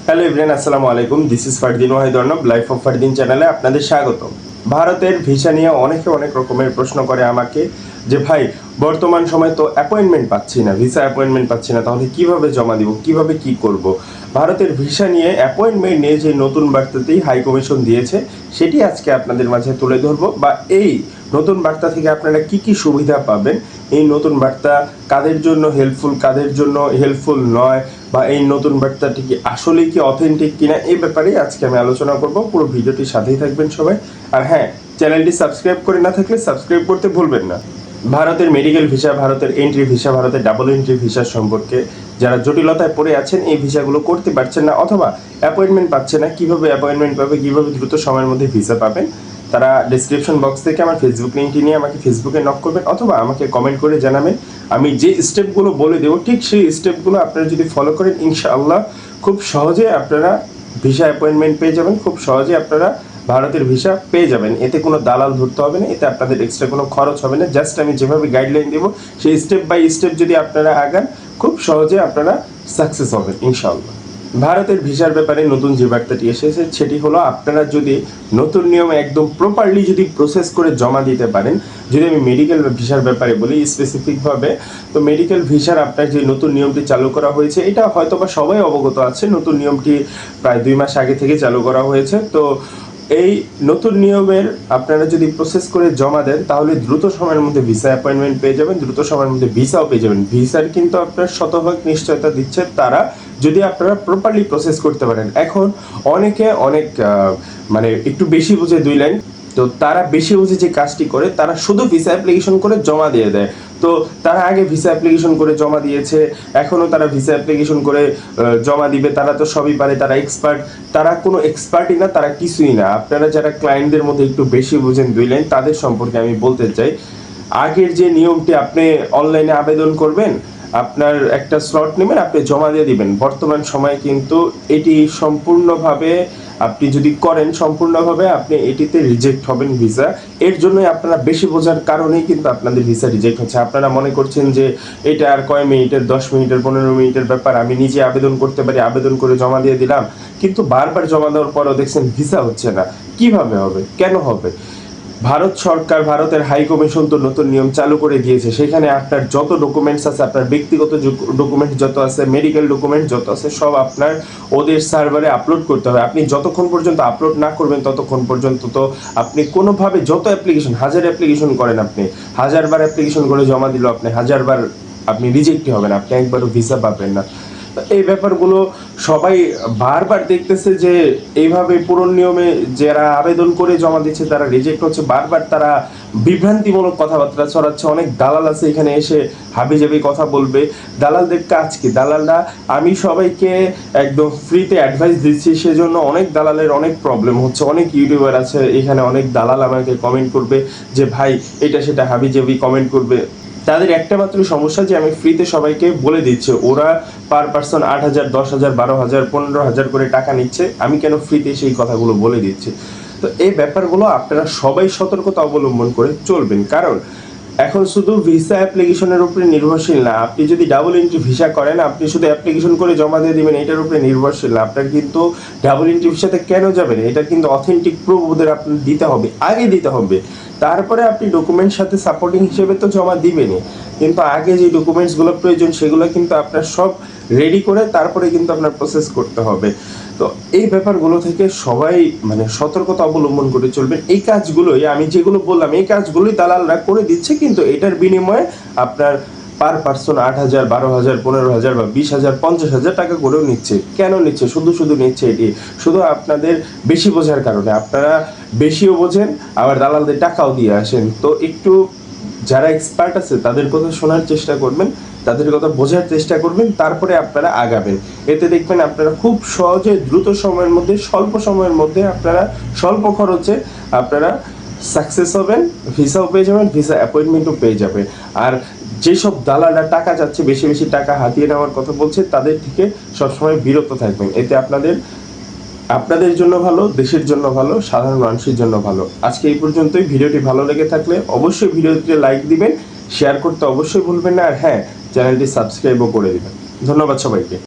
Hello everyone, আসসালামু আলাইকুম। This is Fardin Wahid Arnab, life of Fardin চ্যানেলে আপনাদের স্বাগত। ভারতের ভিসা নিয়ে অনেকে অনেক রকমের প্রশ্ন করে আমাকে যে ভাই, বর্তমান সময় তো অ্যাপয়েন্টমেন্ট পাচ্ছি না, ভিসা অ্যাপয়েন্টমেন্ট পাচ্ছি না, তাহলে কিভাবে জমা দিব, কিভাবে কি করব। ভারতের ভিসা নিয়ে অ্যাপয়েন্টমেন্ট নিয়ে যে নতুন বার্তাতেই হাই কমিশন দিয়েছে সেটি আজকে আপনাদের মাঝে তুলে ধরবো, বা এই নতুন বার্তা থেকে আপনারা কি কি সুবিধা পাবেন, এই নতুন বার্তা কাদের জন্য হেল্পফুল, কাদের জন্য হেল্পফুল নয়, বা এই নতুন বার্তাটি কি আসলেই কি অথেন্টিক কিনা, এই ব্যাপারে আজকে আমি আলোচনা করব। পুরো ভিডিওটির সাথেই থাকবেন সবাই। আর হ্যাঁ, চ্যানেলটি সাবস্ক্রাইব করে না থাকলে সাবস্ক্রাইব করতে ভুলবেন না। ভারতের মেডিকেল ভিসা, ভারতের এন্ট্রি ভিসা, ভারতের ডাবল এন্ট্রি ভিসা সম্পর্কে যারা জটিলতায় পড়ে আছেন, এই ভিসাগুলো করতে পারছেন না অথবা অ্যাপয়েন্টমেন্ট পাচ্ছে না, কিভাবে অ্যাপয়েন্টমেন্ট পাবে, কিভাবে দ্রুত সময়ের মধ্যে ভিসা পাবেন, তারা ডিসক্রিপশন বক্স থেকে আমার ফেসবুক লিঙ্কটি নিয়ে আমাকে ফেসবুকে নক করবেন অথবা আমাকে কমেন্ট করে জানাবেন। আমি যে স্টেপগুলো বলে দেবো ঠিক সেই স্টেপগুলো আপনারা যদি ফলো করেন, ইনশাআল্লাহ খুব সহজে আপনারা ভিসা অ্যাপয়েন্টমেন্ট পেয়ে যাবেন, খুব সহজে আপনারা ভারতের ভিসা পেয়ে যাবেন। এতে কোনো দালাল ধরতে হবে না, এতে আপনাদের এক্সট্রা কোনো খরচ হবে না। জাস্ট আমি যেভাবে গাইডলাইন দেবো সেই স্টেপ বাই স্টেপ যদি আপনারা আগান, খুব সহজে আপনারা সাকসেস হবেন ইনশাআল্লাহ। ভারতের ভিসার ব্যাপারে নতুন যে বার্তাটি এসেছে সেটি হলো, আপনারা যদি নতুন নিয়মে একদম প্রপারলি যদি প্রসেস করে জমা দিতে পারেন। যদি আমি মেডিকেল ভিসার ব্যাপারে বলি স্পেসিফিকভাবে, তো মেডিকেল ভিসার আপনার যে নতুন নিয়মটি চালু করা হয়েছে, এটা হয়তো বা সবাই অবগত আছে। নতুন নিয়মটি প্রায় 2 মাস আগে থেকে চালু করা হয়েছে। তো এই নতুন নিয়মের আপনারা যদি প্রসেস করে জমা দেন, তাহলে দ্রুত সময়ের মধ্যে ভিসা অ্যাপয়েন্টমেন্ট পেয়ে যাবেন, দ্রুত সময়ের মধ্যে ভিসাও পেয়ে যাবেন। ভিসার কিন্তু আপনার শতভাগ নিশ্চয়তা দিচ্ছে তারা, যদি আপনারা প্রপারলি প্রসেস করতে পারেন। এখন অনেকে অনেক মানে একটু বেশি বুঝে 2 লাইন, তো তারা বেশি বুঝে যে কাজটি করে, তারা শুধু ভিসা অ্যাপ্লিকেশন করে জমা দিয়ে দেয়। তো তারা আগে ভিসা অ্যাপ্লিকেশন করে জমা দিয়েছে, এখনও তারা ভিসা অ্যাপ্লিকেশন করে জমা দিবে, তারা তো সবই পারে, তারা এক্সপার্ট। তারা কোনো এক্সপার্টই না, তারা কিছুই না। আপনারা যারা ক্লায়েন্টদের মধ্যে একটু বেশি বুঝেন 2 লাইন, তাদের সম্পর্কে আমি বলতে চাই, আগের যে নিয়মটি আপনি অনলাইনে আবেদন করবেন, আপনার একটা স্লট নেবেন, আপনি জমা দিয়ে দিবেন। বর্তমান সময়ে কিন্তু এটি সম্পূর্ণভাবে আপনি যদি করেন, সম্পূর্ণভাবে আপনি এটিতে রিজেক্ট হবেন ভিসা। এর জন্যই আপনারা বেশি বোঝার কারণেই কিন্তু আপনাদের ভিসা রিজেক্ট হচ্ছে। আপনারা মনে করছেন যে এটা আর কয় মিনিটের, 10 মিনিটের, 15 মিনিটের ব্যাপার, আমি নিজে আবেদন করতে পারি, আবেদন করে জমা দিয়ে দিলাম। কিন্তু বারবার জমা দেওয়ার পরও দেখছেন ভিসা হচ্ছে না। কিভাবে হবে, কেন হবে? ভারত সরকার, ভারতের হাই কমিশন তো নতুন নিয়ম চালু করে দিয়েছে। সেখানে আপনার যত ডকুমেন্টস আছে, আপনার ব্যক্তিগত ডকুমেন্টস যত আছে, মেডিকেল ডকুমেন্ট যত আছে, সব আপনার ওদের সার্ভারে আপলোড করতে হবে। আপনি যতক্ষণ পর্যন্ত আপলোড না করবেন ততক্ষণ পর্যন্ত তো আপনি কোনোভাবে, যত অ্যাপ্লিকেশন, 1000 অ্যাপ্লিকেশন করেন, আপনি 1000 বার অ্যাপ্লিকেশন করে জমা দিল, আপনি 1000 বার আপনি রিজেক্টই হবেন, আপনি একবারও ভিসা পাবেন না। এই ব্যাপারগুলো সবাই বারবার দেখতেছে যে এইভাবে পুরো নিয়মে যারা আবেদন করে জমা দিচ্ছে তারা রিজেক্ট হচ্ছে। বারবার তারা বিভ্রান্তিমূলক কথাবার্তা ছড়াচ্ছে। অনেক দালাল আছে এখানে এসে হাবিজাবি কথা বলবে। দালালদের কাজ কি? দালালরা, আমি সবাইকে একদম ফ্রিতে অ্যাডভাইস দিচ্ছি, সেজন্য অনেক দালালের অনেক প্রবলেম হচ্ছে। অনেক ইউটিউবার আছে এখানে, অনেক দালাল আমাকে কমেন্ট করবে যে ভাই এটা সেটা হাবিজাবি কমেন্ট করবে। তাদের একটা মাত্র সমস্যা যে আমি ফ্রিতে সবাইকে বলে দিচ্ছি, ওরা পার পার্সন 8,000, 10,000, 12,000, 15,000 করে টাকা নিচ্ছে, আমি কেন ফ্রিতে সেই কথাগুলো বলে দিচ্ছি। তো এই ব্যাপারগুলো আপনারা সবাই সতর্কতা অবলম্বন করে চলবেন। কারণ এখন শুধু ভিসা অ্যাপ্লিকেশনের উপরে নির্ভরশীল না। আপনি যদি ডাবল এন্ট্রি ভিসা করেন, আপনি শুধু অ্যাপ্লিকেশন করে জমা দিয়ে দিবেন, এটার উপরে নির্ভরশীল না। আপনার কিন্তু ডাবল এন্ট্রি ভিসাতে কেন যাবেন, এটা কিন্তু অথেন্টিক প্রুফ ওদের আপনার দিতে হবে, আগে দিতে হবে। তারপরে আপনি ডকুমেন্টস সাথে সাপোর্টিং হিসেবে তো জমা দিবেনই, কিন্তু আগে যে ডকুমেন্টসগুলো প্রয়োজন সেগুলো কিন্তু আপনার সব রেডি করে তারপরে কিন্তু আপনার প্রসেস করতে হবে। তো এই ব্যাপারগুলো থেকে সবাই মানে সতর্কতা অবলম্বন করে চলবেন। এই কাজগুলোই আমি যেগুলো বললাম, এই কাজগুলোই দালালরা করে দিচ্ছে, কিন্তু এটার বিনিময়ে আপনার পার পার্সন 8,000, 12,000, 15,000 বা 20,000, 50,000 টাকা করেও নিচ্ছে। কেন নিচ্ছে? শুধু শুধু নিচ্ছে এটি শুধু আপনাদের বেশি বোঝার কারণে। আপনারা বেশিও বোঝেন, আবার দালালদের টাকাও দিয়ে আসেন। তো একটু যারা এক্সপার্ট আছে তাদের কথা শোনার চেষ্টা করবেন, তাদের কথা বোঝার চেষ্টা করবেন, তারপরে আপনারা আগাবেন। এতে দেখবেন আপনারা খুব সহজে দ্রুত সময়ের মধ্যে, স্বল্প সময়ের মধ্যে, আপনারা স্বল্প খরচে আপনারা সাকসেস হবেন, ভিসাও পেয়ে যাবেন, ভিসা অ্যাপয়েন্টমেন্টও পেয়ে যাবেন। আর যেসব দালালরা টাকা চাচ্ছে, বেশি বেশি টাকা হাতিয়ে নেওয়ার কথা বলছে, তাদের থেকে সবসময় বিরত থাকবেন। এতে আপনাদের জন্য ভালো, দেশের জন্য ভালো, সাধারণ মানুষের জন্য ভালো। আজকে এই পর্যন্তই। ভিডিওটি ভালো লেগে থাকলে অবশ্যই ভিডিওটিতে লাইক দিবেন, শেয়ার করতে অবশ্যই ভুলবেন না, আর হ্যাঁ, চ্যানেলটি সাবস্ক্রাইবও করে দিবেন। ধন্যবাদ সবাইকে।